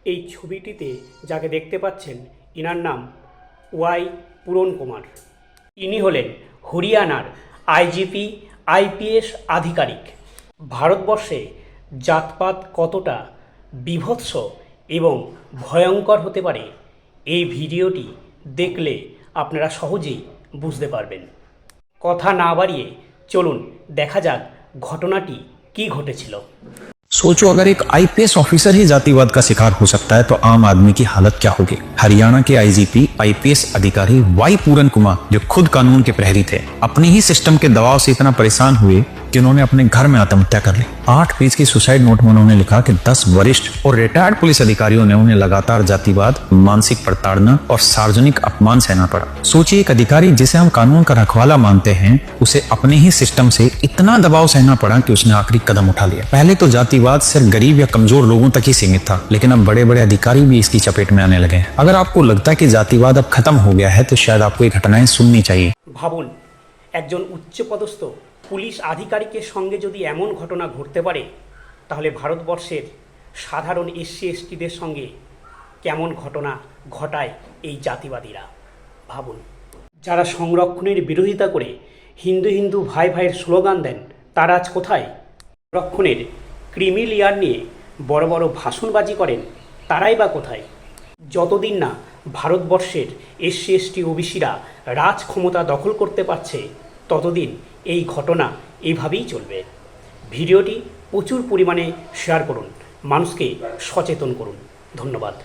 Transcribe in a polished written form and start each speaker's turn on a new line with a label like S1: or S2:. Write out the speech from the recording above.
S1: এই ছবিটিতে যাকে দেখতে পাচ্ছেন ইনার নাম ওয়াই পূরণ কুমার। ইনি হলেন হরিয়ানার আইজিপি আইপিএস আধিকারিক। ভারতবর্ষে জাতপাত কতটা বীভৎস এবং ভয়ঙ্কর হতে পারে এই ভিডিওটি দেখলে আপনারা সহজেই বুঝতে পারবেন। কথা না বাড়িয়ে চলুন দেখা যাক ঘটনাটি কি ঘটেছিল।
S2: सोचो अगर एक आईपीएस ऑफिसर ही जातिवाद का शिकार हो सकता है तो आम आदमी की हालत क्या होगी। हरियाणा के आईजीपी आईपीएस अधिकारी वाई पूरन कुमार, जो खुद कानून के प्रहरी थे, अपने ही सिस्टम के दबाव से इतना परेशान हुए कि उन्होंने अपने घर में आत्महत्या कर ली। 8 पेज की सुसाइड नोट में उन्होंने लिखा कि 10 वरिष्ठ और रिटायर्ड पुलिस अधिकारियों ने उन्हें लगातार जातिवाद, मानसिक प्रताड़ना और सार्वजनिक अपमान सहना पड़ा। सोचिए, एक अधिकारी जिसे हम कानून का रखवाला मानते हैं, उसे अपने ही सिस्टम से इतना दबाव सहना पड़ा कि उसने आखिरी कदम उठा लिया। पहले तो जातिवाद सिर्फ गरीब या कमजोर लोगों तक ही सीमित था, लेकिन अब बड़े बड़े अधिकारी भी इसकी चपेट में आने लगे हैं। अगर आपको लगता है कि जातिवाद अब खत्म हो गया है तो शायद आपको ये घटनाएं सुननी चाहिए।
S1: ভাবুন, একজন উচ্চপদস্থ পুলিশ আধিকারিকের সঙ্গে যদি এমন ঘটনা ঘটতে পারে, তাহলে ভারতবর্ষের সাধারণ এসসি এসটিদের সঙ্গে কেমন ঘটনা ঘটায় এই জাতিবাদীরা। ভাবুন, যারা সংরক্ষণের বিরোধিতা করে হিন্দু হিন্দু ভাই ভাইয়ের স্লোগান দেন, তারা আজ কোথায়? সংরক্ষণের ক্রিমি লেয়ার নিয়ে বড় বড় ভাষণবাজি করেন, তারাই বা কোথায়? যতদিন না ভারতবর্ষের এসসি এসটি ওবিসিরা রাজ ক্ষমতা দখল করতে পারছে, ততদিন এই ঘটনা এইভাবেই চলবে। ভিডিওটি প্রচুর পরিমাণে শেয়ার করুন, মানুষকে সচেতন করুন। ধন্যবাদ।